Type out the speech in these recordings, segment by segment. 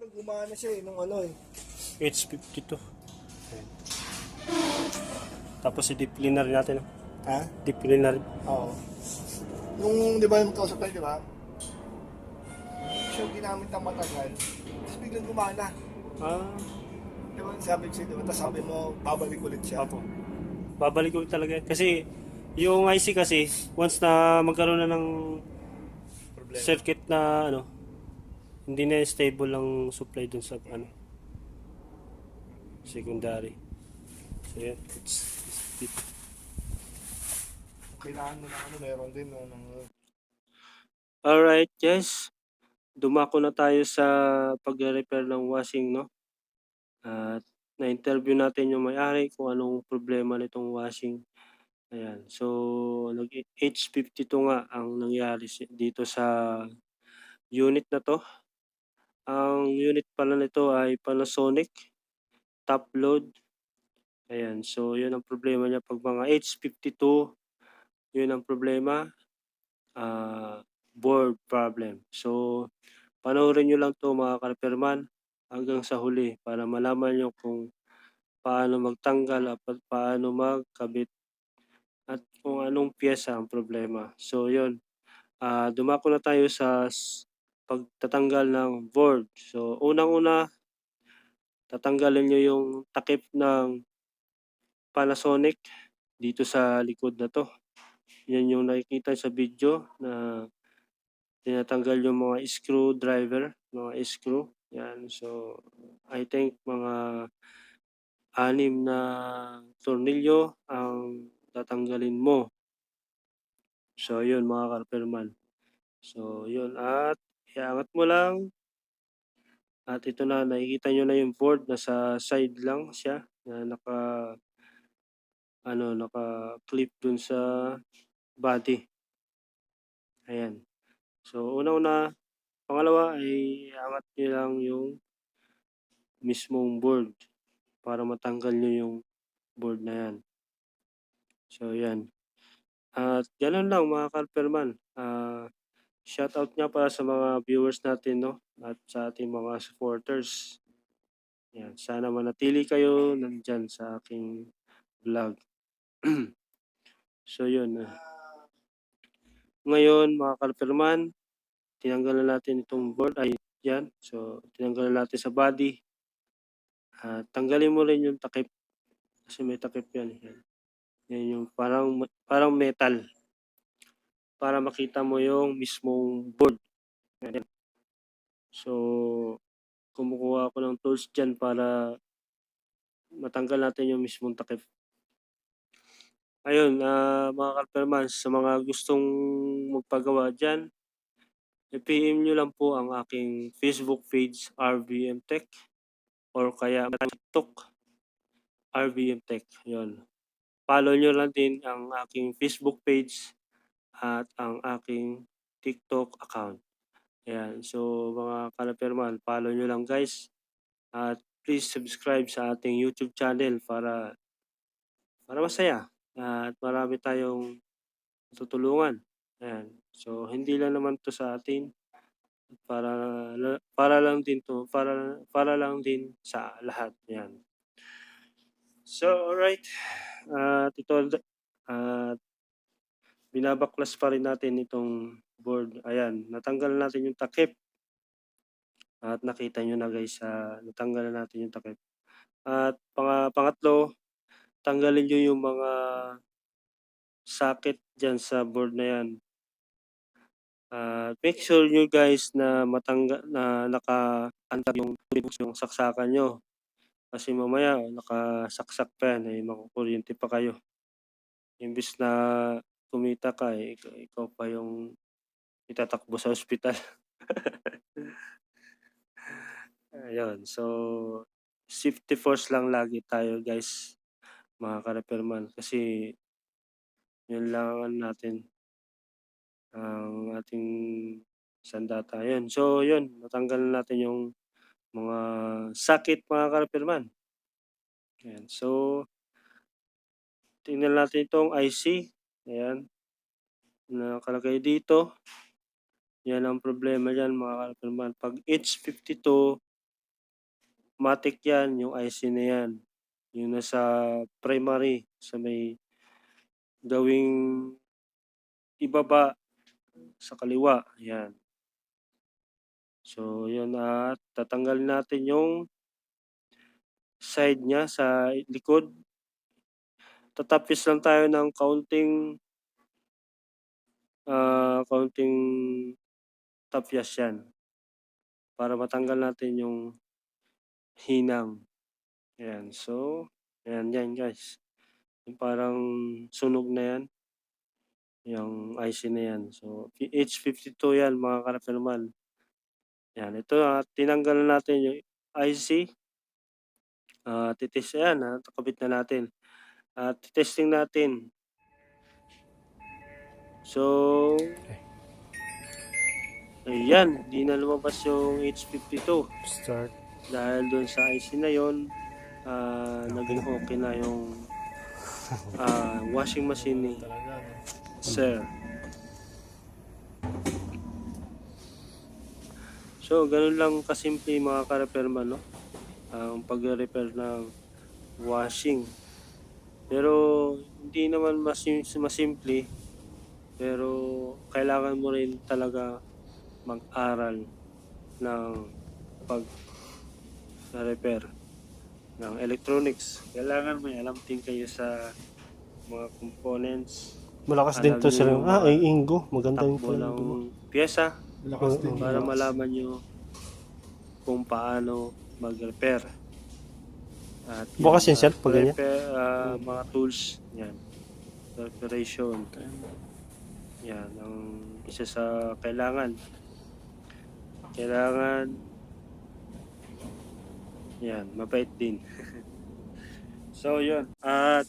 Gumana siya nung ano eh. H52. Ayan. Tapos i-disciplinary natin. Ha? Disciplinary. Oo. Nung, di ba yung kausap tayo, di ba? Siya yung ginamit ng matagal. Tapos biglang gumana. Ah, Di ba sabi ko sa'yo, di ba? Tapos sabi mo, babalik ulit siya. opo. Babalik ko talaga. Kasi yung IC kasi, once na magkaroon na ng Problema. circuit na ano, hindi na stable ang supply dun sa ano, secondary. So yan, it's it. Kailangan mo na ano, meron din no, ng Alright, guys. Dumako na tayo sa pag-repair ng washing, no? At na-interview natin yung may-ari kung anong problema nitong washing. Ayan. So, nag-H52 nga ang nangyari dito sa unit na to. Ang unit pala nito ay Panasonic top load. Ayan. So, yun ang problema niya. Pag mga H52, yun ang problema. Board problem. So, panoorin nyo lang to mga ka-repairman hanggang sa huli para malaman nyo kung paano magtanggal at paano magkabit at kung anong piyesa ang problema. So, yun. Dumako na tayo sa pagtatanggal ng board. So, unang-una, tatanggalin nyo yung takip ng Panasonic dito sa likod na to. Yan yung nakikita sa video na tinatanggal yung mga screwdriver, mga screw. Yan. So, I think mga 6 na tornilyo ang tatanggalin mo. So, yun mga ka-repairman. So, yun. At iangat mo lang. At ito na, nakikita nyo na yung board. Nasa side lang siya na naka-clip dun sa body. Ayan. So, una-una, pangalawa ay iangat nyo lang yung mismong board para matanggal nyo yung board na yan. So, yan. At ganun lang mga ka-repairman. Shoutout nga para sa mga viewers natin, no? At sa ating mga supporters. Yan. Sana manatili kayo nandyan sa aking vlog. So, yun. Ngayon, mga ka-repairman, tinanggalan natin itong board. Ay, yan. So, tinanggalan natin sa body. At tanggalin mo rin yung takip. Kasi may takip yan. Yan, yan yung parang metal. Para makita mo yung mismong board. Yan. So, kumukuha ako ng tools dyan para matanggal natin yung mismong takip. Ayun, mga ka-repairman, sa mga gustong magpagawa dyan, i-PM nyo lang po ang aking Facebook page, RVM Tech, or kaya TikTok, RVM Tech. Yun. Follow nyo lang din ang aking Facebook page at ang aking TikTok account. Ayan. So, mga ka-repairman, follow nyo lang guys. At please subscribe sa ating YouTube channel para masaya at marami tayong tutulungan. Ayan. So, hindi lang naman to sa atin, para para lang din to, para lang din sa lahat. Yan. So, alright. At ito, binabaklas pa rin natin itong board. Ayan, natanggal natin yung takip. At nakita nyo na guys, natanggal na natin yung takip. At pangatlo, tanggalin nyo yung mga socket dyan sa board na yan. Make sure nyo guys na naka-antar yung saksakan nyo. Kasi mamaya nakasaksak pa yan, makukuryente pa kayo. Imbis na kumita ka, ikaw pa yung itatakbo sa ospital. Ayun, so safety first lang lagi tayo guys, mga ka-repairman. Kasi yun lang natin ang ating sandata. Yun. So yun, natanggal natin yung mga sakit mga ka-repairman. Ayan. So, tingnan natin itong IC. Ayan. Nakalagay dito. Yan ang problema dyan mga ka-repairman. Pag H52, matic yan, yung IC na yan. Yung nasa primary, sa may gawing ibaba sa kaliwa, yan. So, yun at tatanggalin natin yung side niya sa likod. Tatapis lang tayo ng kaunting tapyas yan para matanggal natin yung hinang. Ayan, so, ayan yan guys. Yung parang sunog na yan, yung IC na yan. So, H52 yan mga ka-repairman. Yan, ito tinanggal na natin yung IC. Ayan, nakabit na natin. Testing natin. So, ayan, di na lumabas yung H52 Start. dahil doon sa IC na yon. Naging okay na yung washing machine ni Talaga, no? Sir. So, ganun lang kasimple mga ka-repairman, no? Ang pag-repair ng washing. Pero, hindi naman masimple. Pero, kailangan mo rin talaga mag-aral ng pag-repair ng electronics. Kailangan may alam din kayo sa mga components. Malakas Alam din to niyo sir. yung mga Ingo. Maganda yung takbo Ingo. ng pyesa Lakas din. para malaman nyo kung paano mag-repair. At Bukas yun, sir, pag ganyan? mga tools, yan. Preparation. Yan, ang isa sa kailangan. Yan, mabait din. So, yun. At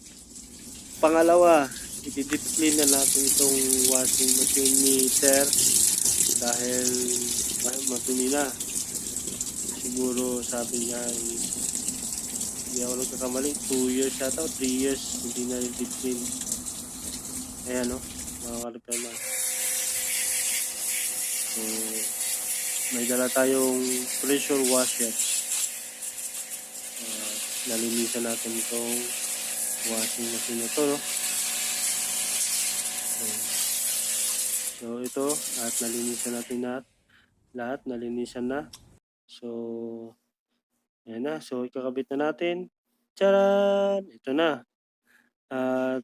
pangalawa, i-deep-clean na natin itong washing machine ni Sir dahil matumi na. Siguro sabi niya, hindi ako nagkakamali, 2 years yata o 3 years hindi na yung deep clean. Ayan, no? Mga ka-repairman. So, may dala tayong pressure washer. Nalinisan natin itong washing machine na ito, no? So, ito, at nalinisan natin lahat nalinisan na. So, ayan na. So, ikakabit na natin. Tcharan! Ito na. At,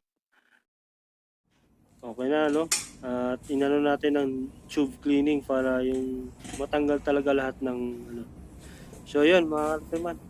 okay na, no? At, inano natin ng tube cleaning para yung matanggal talaga lahat ng, ano. So, yun, mga ka-repairman.